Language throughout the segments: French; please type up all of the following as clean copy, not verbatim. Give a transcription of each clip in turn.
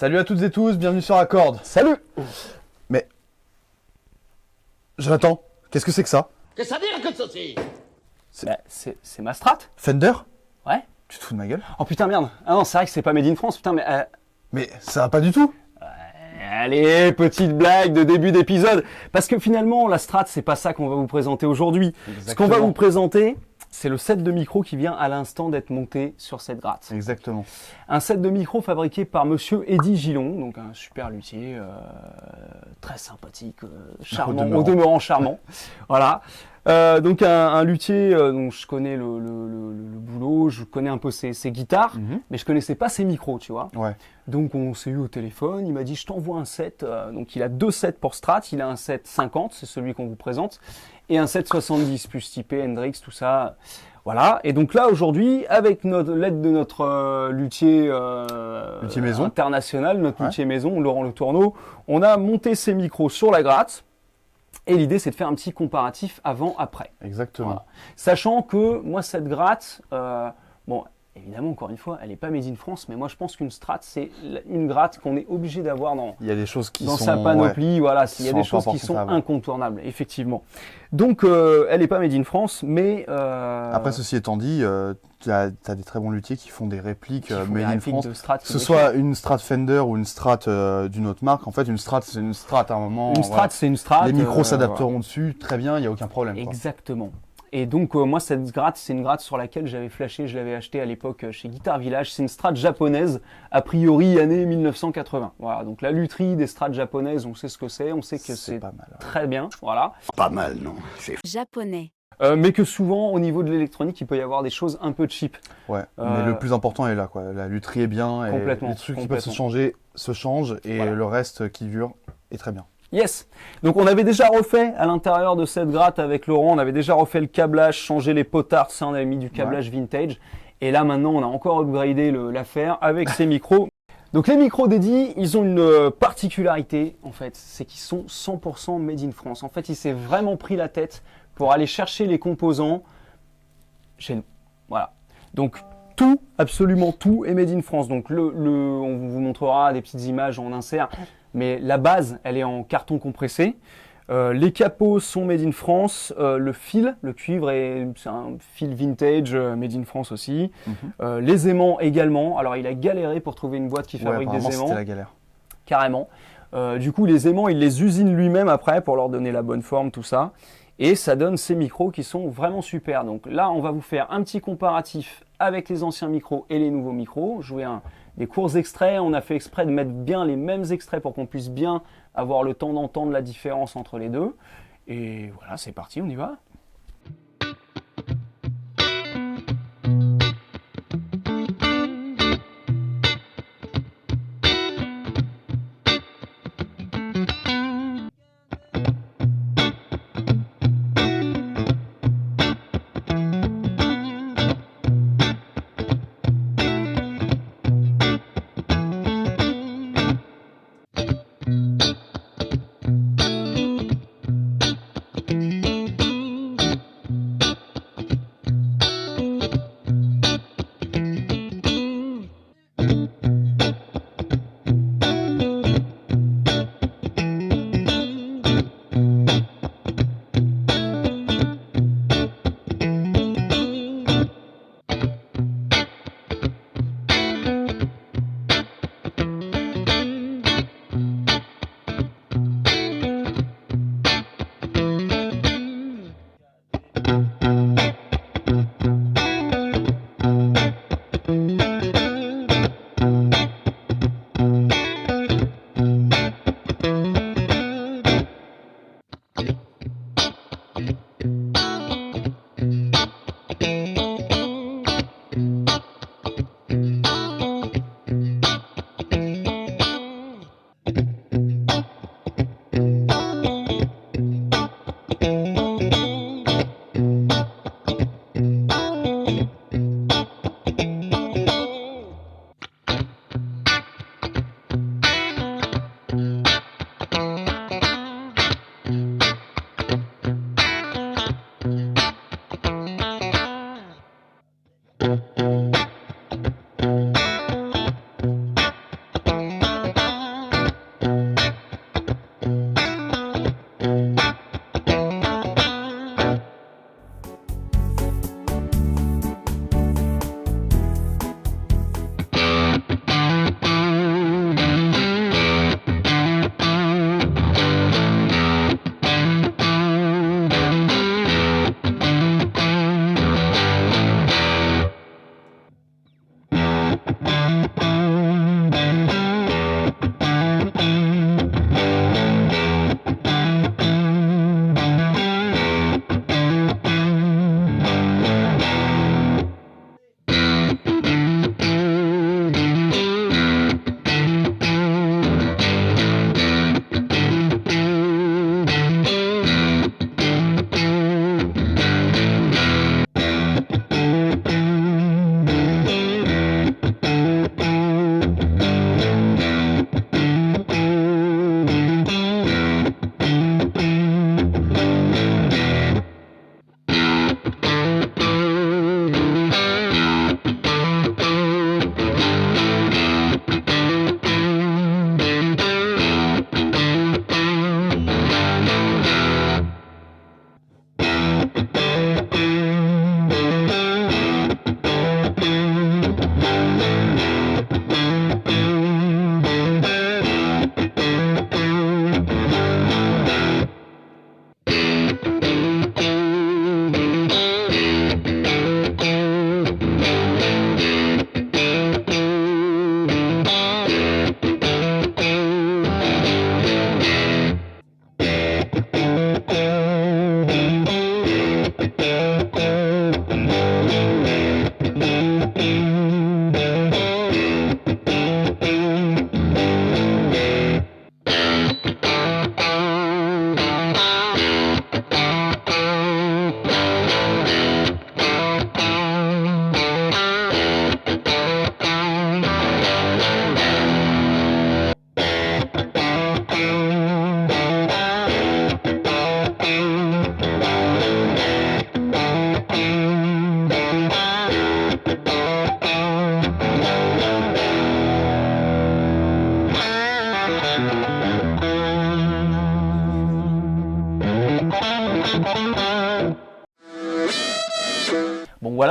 Salut à toutes et tous, bienvenue sur Accord. Salut. Mais... Jonathan, qu'est-ce que c'est que ça? Qu'est-ce que ça veut dire que ceci? C'est ma strat. Fender? Ouais. Tu te fous de ma gueule? Oh putain merde. Ah non, c'est vrai que c'est pas Made in France, putain mais... Mais ça va pas du tout. Allez, petite blague de début d'épisode. Parce que finalement, la strat, c'est pas ça qu'on va vous présenter aujourd'hui. Ce qu'on va vous présenter, c'est le set de micro qui vient à l'instant d'être monté sur cette gratte. Exactement. Un set de micro fabriqué par monsieur Eddy Gillon, donc un super luthier, très sympathique, charmant, au demeurant charmant. Voilà. Donc un luthier dont je connais le boulot, je connais un peu ses guitares, mais je connaissais pas ses micros, tu vois. Ouais. Donc on s'est eu au téléphone, il m'a dit je t'envoie un set, donc il a 2 sets pour Strat, il a un set 50, c'est celui qu'on vous présente, et un set 70, plus typé, Hendrix, tout ça, voilà. Et donc là aujourd'hui, avec l'aide de notre luthier, Luthier maison. international, notre luthier maison, Laurent Le Tourneau, on a monté ces micros sur la gratte, et l'idée c'est de faire un petit comparatif avant-après. Exactement. Voilà. Sachant que moi cette gratte, bon, évidemment, encore une fois, elle n'est pas made in France, mais moi je pense qu'une Strat, c'est une gratte qu'on est obligé d'avoir dans, Il y a des choses qui sont... sa panoplie. ouais, Voilà, il y a sont des choses qui importantes sont à avoir. incontournables, effectivement. Donc, elle n'est pas made in France, mais... Après, ceci étant dit, tu as des très bons luthiers qui font des répliques qui font des made in répliques France. de Strat Que qui ce sont soit une Strat Fender ou une Strat d'une autre marque, en fait, une Strat, c'est une Strat à un moment. Une Strat, voilà. c'est une Strat. Les micros voilà. s'adapteront dessus, très bien, il n'y a aucun problème. Quoi. Exactement. Et donc, moi, cette gratte, c'est une gratte sur laquelle j'avais flashé, je l'avais acheté à l'époque chez Guitar Village. C'est une Strat japonaise, a priori année 1980. Voilà, donc la lutherie des Strats japonaises, on sait ce que c'est, on sait que c'est pas mal. Ouais. très bien, voilà. Pas mal, non? C'est Japonais. Mais que souvent, au niveau de l'électronique, il peut y avoir des choses un peu cheap. Ouais, mais le plus important est là, quoi. La lutherie est bien, et Complètement, les trucs qui peuvent complètement. se changent, et Voilà. le reste qui dure est très bien. Yes. Donc on avait déjà refait à l'intérieur de cette gratte avec Laurent, on avait déjà refait le câblage, changé les potards, ça on avait mis du câblage vintage. Et là maintenant on a encore upgradé l'affaire avec ces micros. Donc les micros d'Eddy, ils ont une particularité en fait, c'est qu'ils sont 100% made in France. En fait il s'est vraiment pris la tête pour aller chercher les composants chez nous. Voilà. Donc tout, absolument tout est made in France. Donc on vous montrera des petites images en insert. Mais la base, elle est en carton compressé. Les capots sont made in France. Le fil, le cuivre, c'est un fil vintage made in France aussi. Les aimants également. Alors, il a galéré pour trouver une boîte qui fabrique des apparemment, aimants. c'était la galère. Carrément. Du coup, les aimants, il les usine lui-même après pour leur donner la bonne forme, tout ça. Et ça donne ces micros qui sont vraiment super. Donc là, on va vous faire un petit comparatif avec les anciens micros et les nouveaux micros. Jouer des courts extraits. On a fait exprès de mettre bien les mêmes extraits pour qu'on puisse bien avoir le temps d'entendre la différence entre les deux. Et voilà, c'est parti, on y va.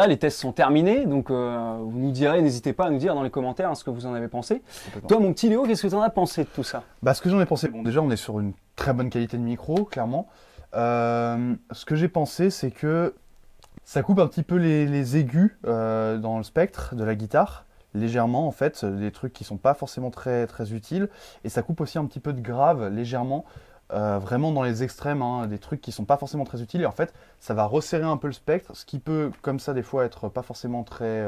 voilà, les tests sont terminés, donc vous nous direz, n'hésitez pas à nous dire dans les commentaires ce que vous en avez pensé. Toi, mon petit Léo, qu'est-ce que tu en as pensé de tout ça? Bah, ce que j'en ai pensé, bon, déjà, on est sur une très bonne qualité de micro, clairement. Ce que j'ai pensé, c'est que ça coupe un petit peu les aigus dans le spectre de la guitare, légèrement en fait, des trucs qui sont pas forcément très, très utiles. Et ça coupe aussi un petit peu de grave, légèrement, vraiment dans les extrêmes, hein, des trucs qui sont pas forcément très utiles. Et en fait, ça va resserrer un peu le spectre, ce qui peut, comme ça, des fois, être pas forcément très...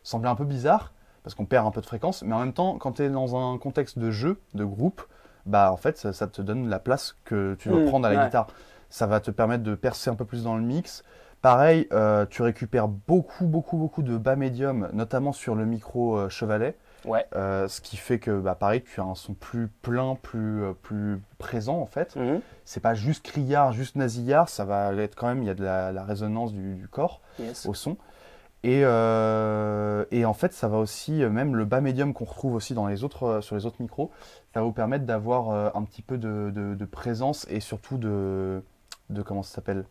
sembler un peu bizarre, parce qu'on perd un peu de fréquence. Mais en même temps, quand tu es dans un contexte de jeu, de groupe, bah en fait, ça te donne la place que tu dois prendre à la guitare. Ça va te permettre de percer un peu plus dans le mix. Pareil, tu récupères beaucoup de bas médium, notamment sur le micro chevalet. Ouais. Ce qui fait que, bah, pareil, tu as un son plus plein, plus présent en fait. C'est pas juste criard, juste nasillard, ça va être quand même, il y a de la résonance du corps au son. Et en fait, ça va aussi, même le bas médium qu'on retrouve aussi dans sur les autres micros, ça va vous permettre d'avoir un petit peu de présence et surtout de comment ça s'appelle?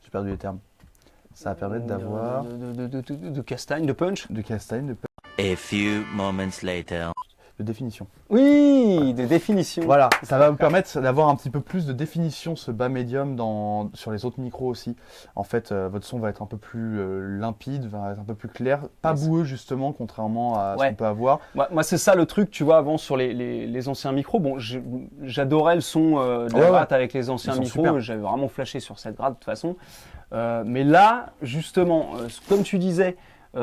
J'ai perdu les termes. Ça va permettre d'avoir... De castagne, de punch. De castagne, A few moments later. de définition. Oui, de définition. Voilà, ça va vous permettre d'avoir un petit peu plus de définition, ce bas médium sur les autres micros aussi. En fait, votre son va être un peu plus limpide, va être un peu plus clair, pas boueux justement, contrairement à ce qu'on peut avoir. Moi, c'est ça le truc, tu vois, avant sur les anciens micros. Bon, j'adorais le son de la gratte avec les anciens micros. J'avais vraiment flashé sur cette gratte de toute façon. Mais là, justement, comme tu disais,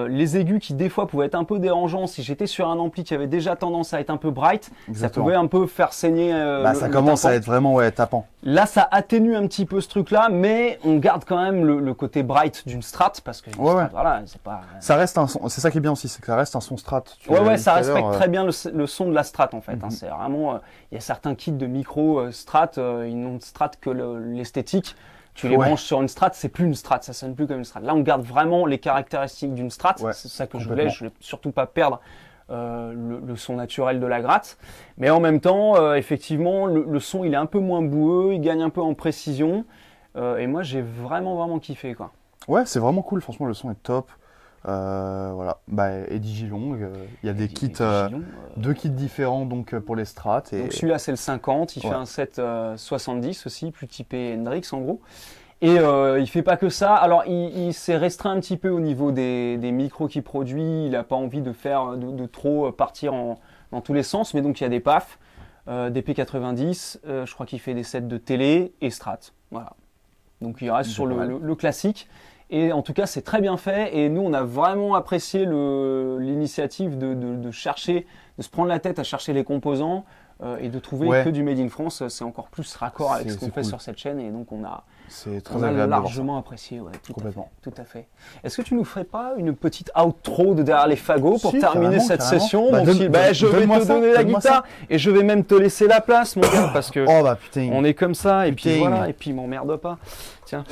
les aigus qui des fois pouvaient être un peu dérangeants, si j'étais sur un ampli qui avait déjà tendance à être un peu bright, ça pouvait un peu faire saigner ça commence à être vraiment tapant. Là, ça atténue un petit peu ce truc-là, mais on garde quand même le côté bright d'une Strat, parce que Strat, voilà, c'est pas... Ça reste un son, c'est ça qui est bien aussi, c'est que ça reste un son Strat. Ça respecte très bien le son de la Strat en fait. C'est vraiment, il y a certains kits de micro Strat, ils n'ont de Strat que l'esthétique. Tu les branches sur une Strat, c'est plus une Strat, ça sonne plus comme une Strat. Là, on garde vraiment les caractéristiques d'une Strat, c'est ça que je voulais surtout pas perdre le son naturel de la gratte. Mais en même temps, effectivement, le son il est un peu moins boueux, il gagne un peu en précision. Et moi, j'ai vraiment kiffé, quoi. Ouais, c'est vraiment cool, franchement, le son est top. Voilà, Eddie Gilong, il y a des kits, deux kits différents donc pour les strats. Donc celui-là c'est le 50, il fait un set 70 aussi, plus typé Hendrix en gros. Et il fait pas que ça, alors il s'est restreint un petit peu au niveau des micros qu'il produit, il a pas envie de faire de trop partir dans tous les sens, mais donc il y a des PAF, des P90, je crois qu'il fait des sets de télé et strat, voilà. Donc il reste sur le classique. Et en tout cas, c'est très bien fait. Et nous, on a vraiment apprécié l'initiative de chercher, de se prendre la tête à chercher les composants et de trouver que du Made in France. C'est encore plus raccord avec ce qu'on fait sur cette chaîne. Et donc, on a largement apprécié. Ouais, tout à fait. Est-ce que tu nous ferais pas une petite outro de derrière les fagots pour terminer cette session? Je vais te donner la guitare et je vais même te laisser la place, mon gars, parce que on est comme ça. Et puis voilà. Et puis, m'emmerde pas. Tiens.